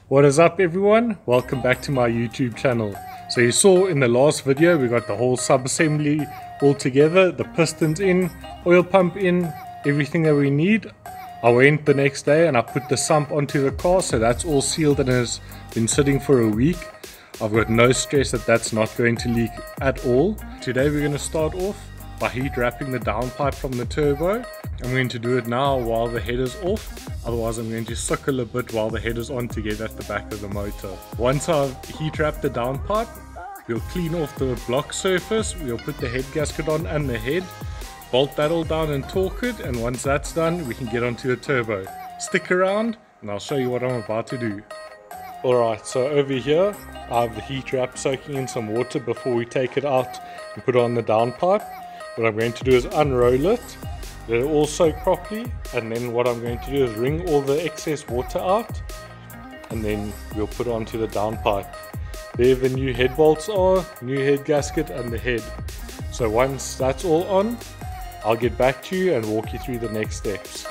What is up everyone? Welcome back to my YouTube channel. So you saw in the last video we got the whole sub-assembly all together, the pistons in, oil pump in, everything that we need. I went the next day and I put the sump onto the car, so that's all sealed and has been sitting for a week. I've got no stress that that's not going to leak at all. Today we're going to start off by heat wrapping the downpipe from the turbo. I'm going to do it now while the head is off, otherwise I'm going to suckle a bit while the head is on to get at the back of the motor. Once I've heat wrapped the downpipe, we'll clean off the block surface, we'll put the head gasket on and the head, bolt that all down and torque it, and once that's done we can get onto the turbo. Stick around and I'll show you what I'm about to do. Alright, so over here I have the heat wrap soaking in some water before we take it out and put it on the downpipe. What I'm going to do is unroll it, let it all soak properly, and then what I'm going to do is wring all the excess water out and then we'll put it onto the downpipe. There the new head bolts are, new head gasket and the head. So once that's all on, I'll get back to you and walk you through the next steps.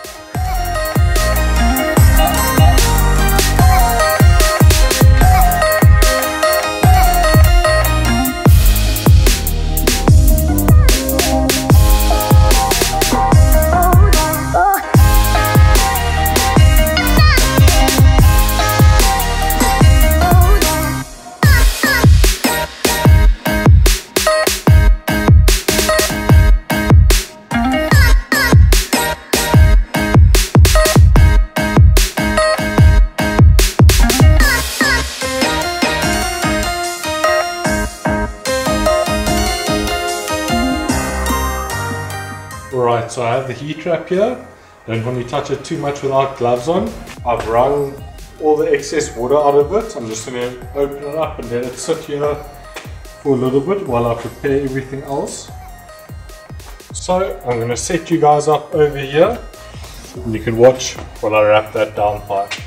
Alright, so I have the heat wrap here. Don't want to touch it too much without gloves on. I've wrung all the excess water out of it. I'm just going to open it up and let it sit here for a little bit while I prepare everything else. So I'm going to set you guys up over here and you can watch while I wrap that downpipe.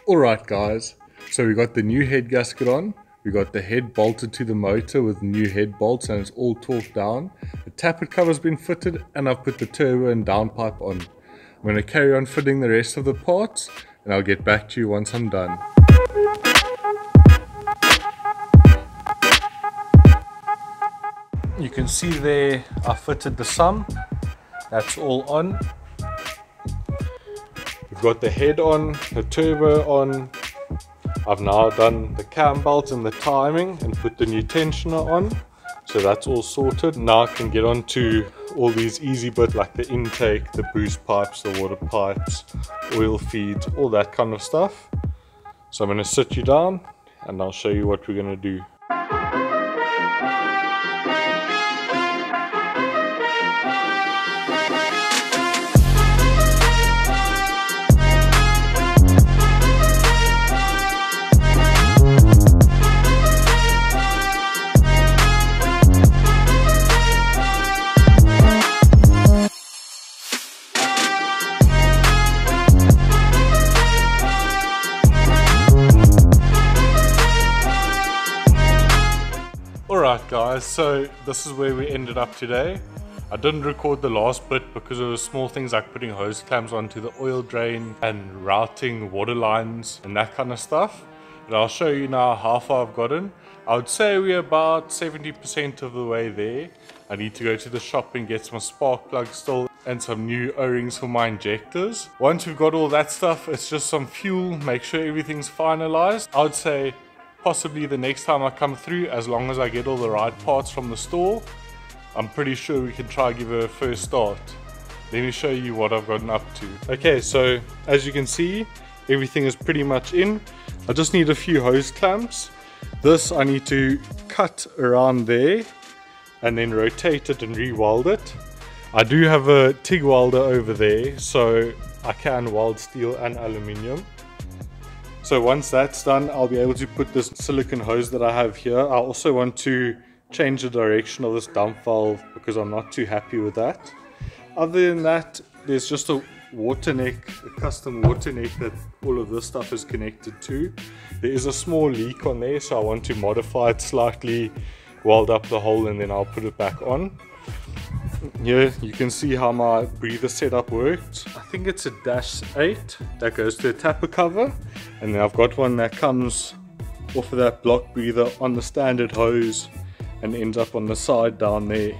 Alright guys, so we got the new head gasket on, we got the head bolted to the motor with new head bolts and it's all torqued down. The tappet cover's been fitted and I've put the turbo and downpipe on. I'm going to carry on fitting the rest of the parts and I'll get back to you once I'm done. You can see there I fitted the sump, that's all on. We've got the head on, the turbo on. I've now done the cam belt and the timing and put the new tensioner on. So that's all sorted. Now I can get on to all these easy bits like the intake, the boost pipes, the water pipes, oil feeds, all that kind of stuff. So I'm going to sit you down and I'll show you what we're going to do. Alright guys, so this is where we ended up today. I didn't record the last bit because of the small things like putting hose clamps onto the oil drain and routing water lines and that kind of stuff. But I'll show you now how far I've gotten. I would say we're about 70% of the way there. I need to go to the shop and get some spark plugs still and some new O-rings for my injectors. Once we've got all that stuff, it's just some fuel, make sure everything's finalized. I would say possibly the next time I come through, as long as I get all the right parts from the store, I'm pretty sure we can try give it a first start. Let me show you what I've gotten up to. Okay, so as you can see, everything is pretty much in. I just need a few hose clamps. This I need to cut around there and then rotate it and re-weld it. I do have a TIG welder over there, so I can weld steel and aluminium. So once that's done, I'll be able to put this silicone hose that I have here. I also want to change the direction of this dump valve because I'm not too happy with that. Other than that, there's just a water neck, a custom water neck that all of this stuff is connected to. There is a small leak on there, so I want to modify it slightly, weld up the hole, and then I'll put it back on. Here you can see how my breather setup worked. I think it's a -8 that goes to a tapper cover, and then I've got one that comes off of that block breather on the standard hose and ends up on the side down there.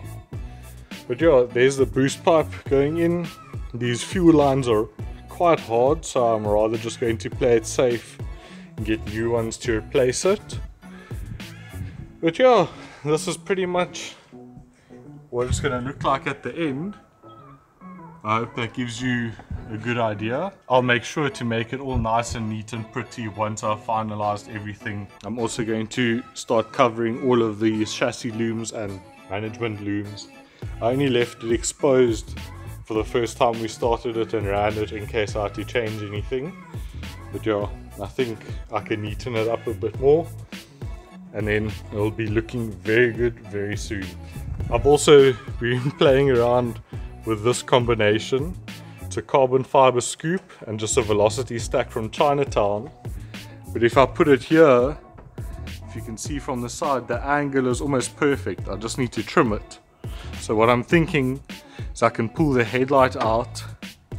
But yeah, there's the boost pipe going in. These fuel lines are quite hard, so I'm rather just going to play it safe and get new ones to replace it. But yeah, this is pretty much what it's going to look like at the end. I hope that gives you a good idea. I'll make sure to make it all nice and neat and pretty once I've finalized everything. I'm also going to start covering all of these chassis looms and management looms. I only left it exposed for the first time we started it and ran it in case I had to change anything. But yeah, I think I can neaten it up a bit more, and then it'll be looking very good very soon. I've also been playing around with this combination. It's a carbon fiber scoop and just a velocity stack from Chinatown. But if I put it here, if you can see from the side, the angle is almost perfect. I just need to trim it. So what I'm thinking is I can pull the headlight out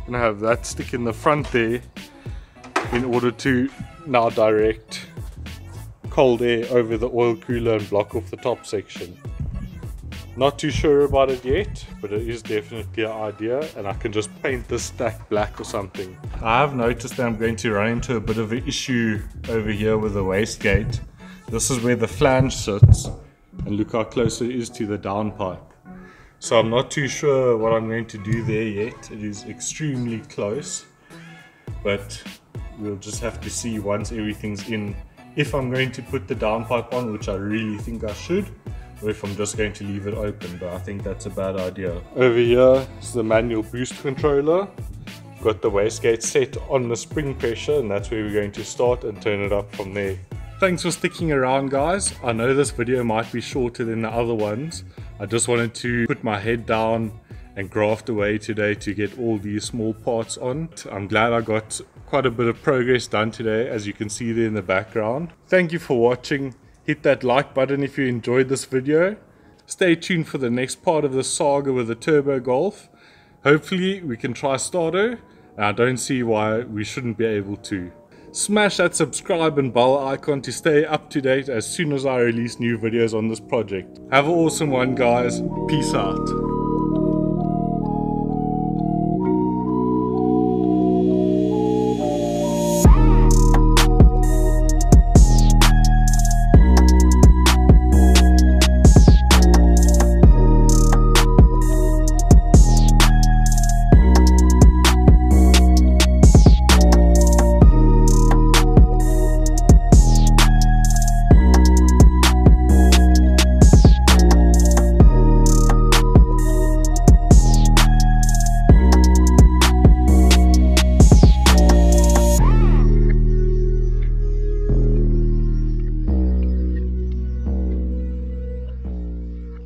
and have that stick in the front there in order to now direct cold air over the oil cooler and block off the top section. Not too sure about it yet, but it is definitely an idea, and I can just paint this stack black or something. I have noticed that I'm going to run into a bit of an issue over here with the wastegate. This is where the flange sits, and look how close it is to the downpipe. So I'm not too sure what I'm going to do there yet. It is extremely close, but we'll just have to see once everything's in if I'm going to put the downpipe on, which I really think I should, or if I'm just going to leave it open, but I think that's a bad idea. Over here is the manual boost controller. Got the wastegate set on the spring pressure, and that's where we're going to start and turn it up from there. Thanks for sticking around, guys. I know this video might be shorter than the other ones. I just wanted to put my head down and graft away today to get all these small parts on. I'm glad I got quite a bit of progress done today, as you can see there in the background. Thank you for watching. Hit that like button if you enjoyed this video. Stay tuned for the next part of the saga with the Turbo Golf. Hopefully we can try starter, and I don't see why we shouldn't be able to. Smash that subscribe and bell icon to stay up to date as soon as I release new videos on this project. Have an awesome one, guys. Peace out.